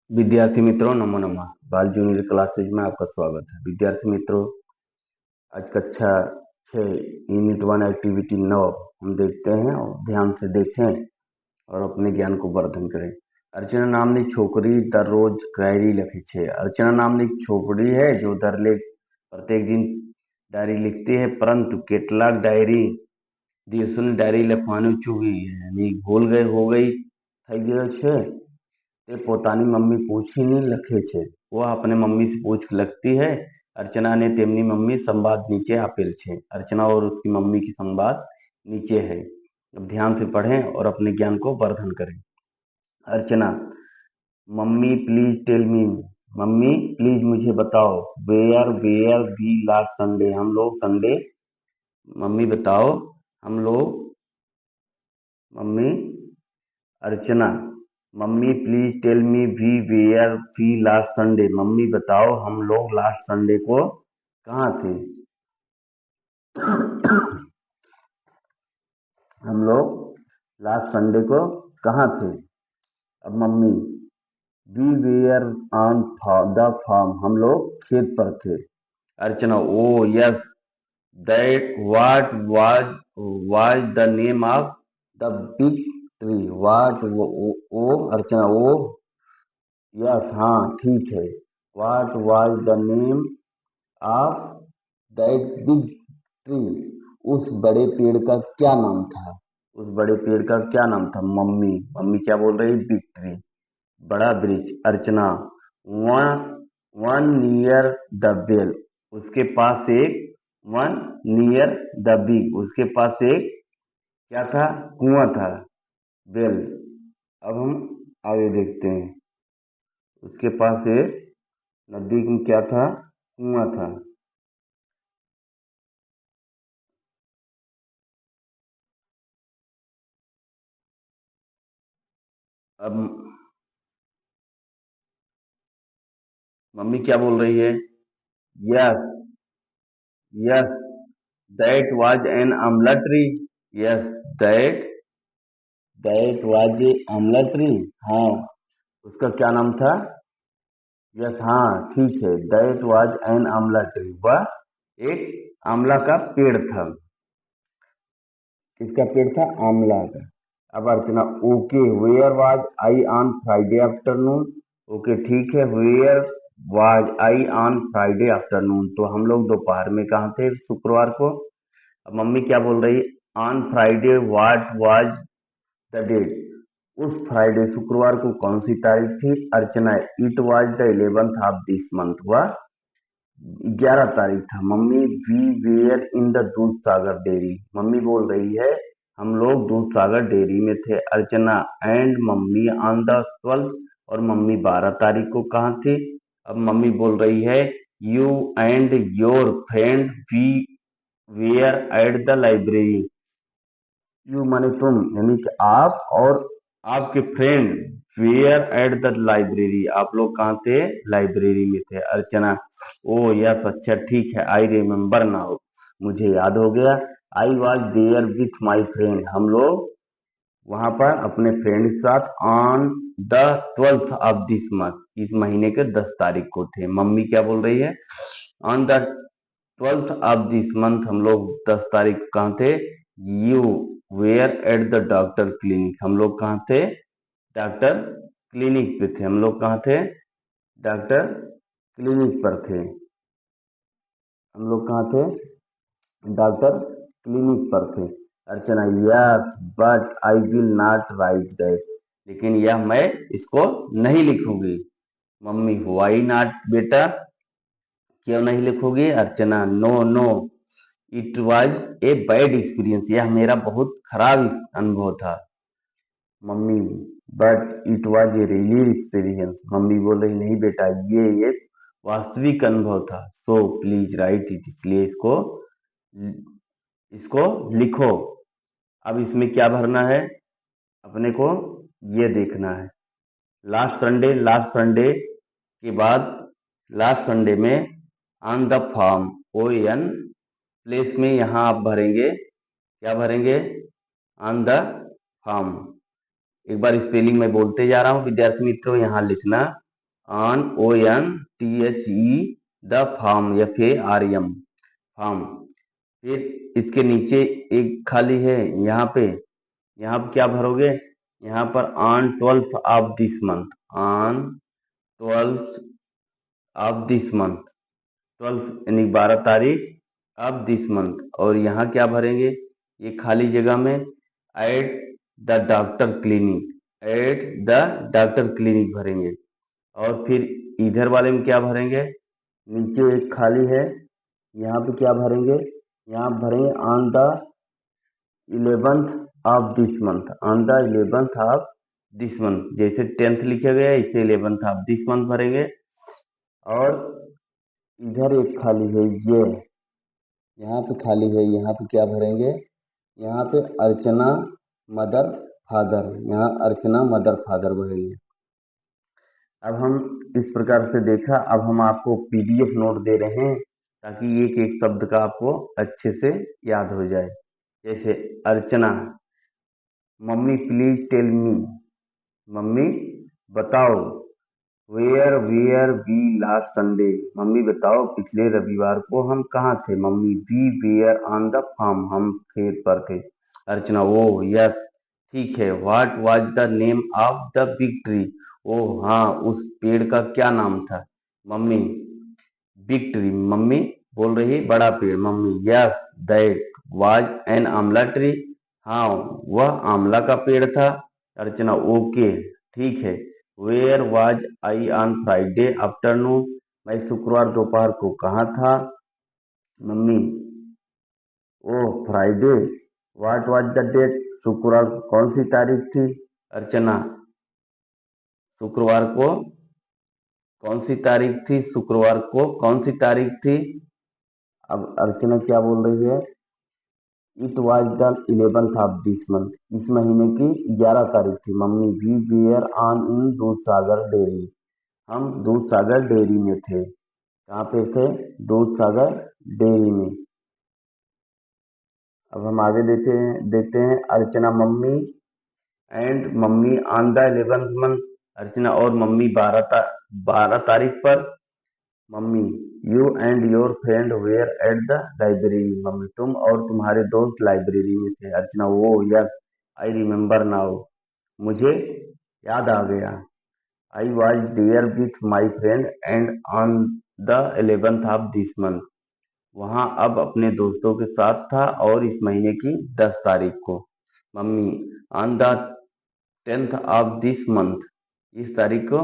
विद्यार्थी मित्रों, नमो नमः। बाल जूनियर क्लासेज में आपका स्वागत है। विद्यार्थी मित्रों, आज कक्षा 6 यूनिट 1 एक्टिविटी 9 हम देखते हैं और ध्यान से देखें और अपने ज्ञान को वर्धन करें। अर्चना नामनी छोकरी दररोज डायरी लखे छे। अर्चना नामनी छोकरी है जो प्रत्येक दिन डायरी लिखती है, परंतु કેટલાક डायरी દિવસોની डायरी લખવાનું ચૂકી यानी भूल गए हो गई થઈ ગયો છે। તે પોતાની મમ્મી પૂછીને લખે છે। वह अपने मम्मी से पूछ के लगती है। अर्चना ने तेमनी मम्मी संवाद नीचे आपेल छे। अर्चना और उसकी मम्मी की संवाद नीचे है। अब ध्यान से पढ़ें और अपने ज्ञान को वर्धन करें। Archana, mummy please tell me, mummy please मुझे बताओ, where were we last Sunday, हम लोग संडे, मम्मी बताओ हम लोग, mummy, Archana, mummy please tell me we where we last Sunday, mummy बताओ हम लोग लास्ट संडे को कहाँ थे। हम लोग लास्ट संडे को कहाँ थे। अब mummy, we were on the farm, हम लोग खेत पर थे। Archana, oh yes, that what was the name of the big tree, what, oh Archana, oh yes, हाँ ठीक है, what was the name of that big tree, उस बड़े पेड़ का क्या नाम था। उस बड़े पेड़ का क्या नाम था। मम्मी मम्मी क्या बोल रही। बिग ट्री, बड़ा वृक्ष। Archana, one one near the bel, उसके पास एक, वन नियर द बिग, उसके पास एक क्या था, कुआं था, बेल। अब हम आगे देखते हैं। उसके पास एक नदी में क्या था, कुआं था। अब मम्मी क्या बोल रही है। Yes yes, that was an Amla tree, yes, that that was a Amla tree, हाँ उसका क्या नाम था। यस, हाँ ठीक है, that was an Amla tree, वह एक आमला का पेड़ था। किसका पेड़ था, आमला का। अब Archana, okay where was I on Friday afternoon, okay ठीक है, where was I on Friday afternoon, तो हम लोग दोपहर में कहाँ थे, शुक्रवार को। अब मम्मी क्या बोल रही, on Friday what was the date, उस फ्राइडे शुक्रवार को कौन सी तारीख थी। Archana, it was the 11th of this month, हुआ 11 तारीख था। Mummy, we were in the दूध सागर डेयरी, मम्मी बोल रही है हम लोग दूध सागर डेयरी में थे। Archana, and mummy on the 12th, और मम्मी 12 तारीख को कहाँ थी। अब मम्मी बोल रही है you and your friend we were at the library, you माने तुम, यानी कि आप और आपके friend, were at the library, आप लोग कहाँ थे, लाइब्रेरी में थे। अर्चना, ओ यस, अच्छा ठीक है, आई रिमेम्बर नाउ, मुझे याद हो गया। I was there with my friend, हम लोग वहां पर अपने फ्रेंड के साथ on the 12th of this month, इस महीने के 10 तारीख को थे। मम्मी क्या बोल रही है, on the 12th of this month, हम लोग 10 तारीख को कहाँ थे। You were at the doctor clinic, हम लोग कहाँ थे, डॉक्टर क्लिनिक पे थे। हम लोग कहाँ थे, डॉक्टर क्लिनिक पर थे। हम लोग कहाँ थे, डॉक्टर क्लिनिक पर थे। Archana, yes but I will not write that, लेकिन यह मैं इसको नहीं लिखूंगी। मम्मी, व्हाई नॉट बेटा, क्यों नहीं लिखोगे। Archana, no no, it was a bad experience, यह मेरा बहुत खराब अनुभव था। Mummy, but it was a really experience, mummy बोल रही नहीं बेटा, ये एक वास्तविक अनुभव था। सो प्लीज राइट इट, इसलिए इसको इसको लिखो। अब इसमें क्या भरना है, अपने को ये देखना है। लास्ट संडे के बाद लास्ट संडे में on the form, O N place में यहाँ आप भरेंगे, क्या भरेंगे, ऑन द फॉर्म। एक बार स्पेलिंग में बोलते जा रहा हूँ विद्यार्थी मित्रों, यहाँ लिखना। On ONTHE the farm FARM farm. फिर इसके नीचे एक खाली है यहाँ पे क्या भरोगे? यहाँ पर on 12th of this month, on 12th of this month, 12 यानी 12 तारीख ऑफ दिस मंथ। और यहाँ क्या भरेंगे? ये खाली जगह में eight the doctor clinic, eight the doctor clinic भरेंगे। और फिर इधर वाले में क्या भरेंगे? नीचे एक खाली है, यहाँ पे क्या भरेंगे? यहाँ भरेंगे on the 11th of this month, on the 11th of this month. जैसे 10th लिखा गया है इसे 11th ऑफ दिस मंथ भरेंगे। और इधर एक खाली है, ये यहाँ पे खाली है, यहाँ पे क्या भरेंगे? यहाँ पे अर्चना मदर फादर, यहाँ अर्चना मदर फादर भरेंगे। अब हम इस प्रकार से देखा। अब हम आपको PDF नोट दे रहे हैं ताकि एक एक शब्द का आपको अच्छे से याद हो जाए। जैसे Archana, mummy please tell me, mummy बताओ, were we last Sunday, mummy बताओ पिछले रविवार को हम कहाँ थे? Mummy we were on the farm, हम खेत पर थे। अर्चना ओ यस ठीक है। What was the name of the big tree, ओ हाँ उस पेड़ का क्या नाम था? मम्मी बिग ट्री, मम्मी बोल रही बड़ा पेड़। Mummy yes that was an आंवला ट्री, हाँ वह आंवला का पेड़ था। अर्चना ओके ठीक है। Where was I on Friday afternoon, मैं शुक्रवार दोपहर को कहाँ था? मम्मी oh Friday, what was the date, शुक्रवार को कौन सी तारीख थी? अर्चना शुक्रवार को कौन सी तारीख थी? शुक्रवार को कौन सी तारीख थी? अब अर्चना क्या बोल रही है? It was the 11th of this month, इस महीने की 11 तारीख थी। मम्मी we were on in Doodh Sagar dairy, हम दूध सागर डेयरी में थे। कहाँ पे थे? दूध सागर डेयरी में। अब हम आगे देखते हैं Archana mummy and mummy on the 11th month, Archana और मम्मी 12 तारीख पर। Mummy you and your friend were at the library, mummy तुम और तुम्हारे दोस्त लाइब्रेरी में थे। Archana oh yes I remember now, मुझे याद आ गया। I was there with my friend and on the 11th of this month, वहाँ अब अपने दोस्तों के साथ था और इस महीने की 10 तारीख को। मम्मी on the 10th of this month, इस तारीख को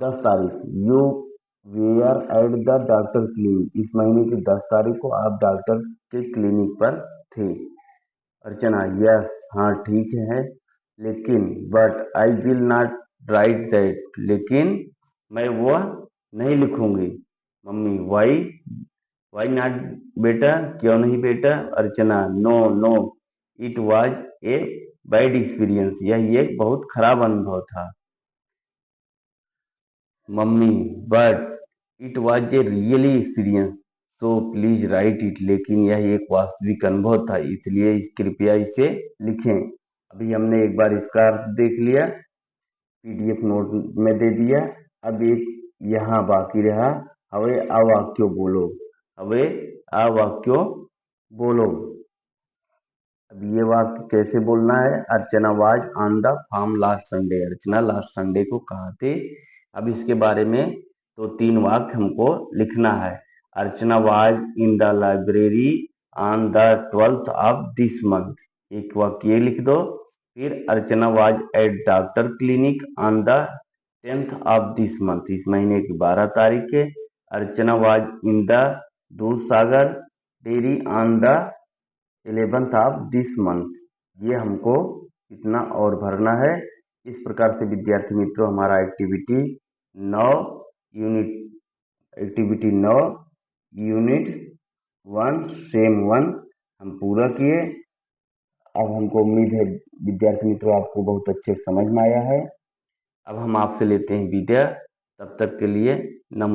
10 तारीख you were at the doctor clinic, इस महीने की 10 तारीख को आप डॉक्टर के क्लिनिक पर थे। अर्चना यस हाँ ठीक है, लेकिन but I will not write that, लेकिन मैं वह नहीं लिखूंगी। मम्मी वाई नॉट बेटा, क्यों नहीं बेटा? Archana no no it was a bad experience, यह एक बहुत खराब अनुभव था। Mummy but it was a really experience, so please write it, लेकिन यह एक वास्तविक अनुभव था इसलिए कृपया इसे लिखें। अभी हमने एक बार इसका अर्थ देख लिया, PDF नोट में दे दिया। अब एक यहाँ बाकी रहा, हवे अवाक्यो बोलो, हवे अवाक्यो बोलो। अब ये वाक्य कैसे बोलना है? Archana was on the farm last Sunday, Archana last Sunday को कहाँ थे? अब इसके बारे में तो 3 वाक्य हमको लिखना है। Archana was in the library on the 12th of this month, एक वाक्य ये लिख दो। फिर Archana was at doctor clinic on the 10th of this month, इस महीने की 12 तारीख है। अर्चना वाज इन द दूध Sagar dairy on the 11th of this month, ये हमको इतना और भरना है। इस प्रकार से विद्यार्थी मित्रों हमारा एक्टिविटी 9 यूनिट 1 सेम 1 हम पूरा किए। अब हमको उम्मीद है विद्यार्थी मित्रों आपको बहुत अच्छे समझ में आया है। अब हम आपसे लेते हैं विदा, तब तक के लिए नमो।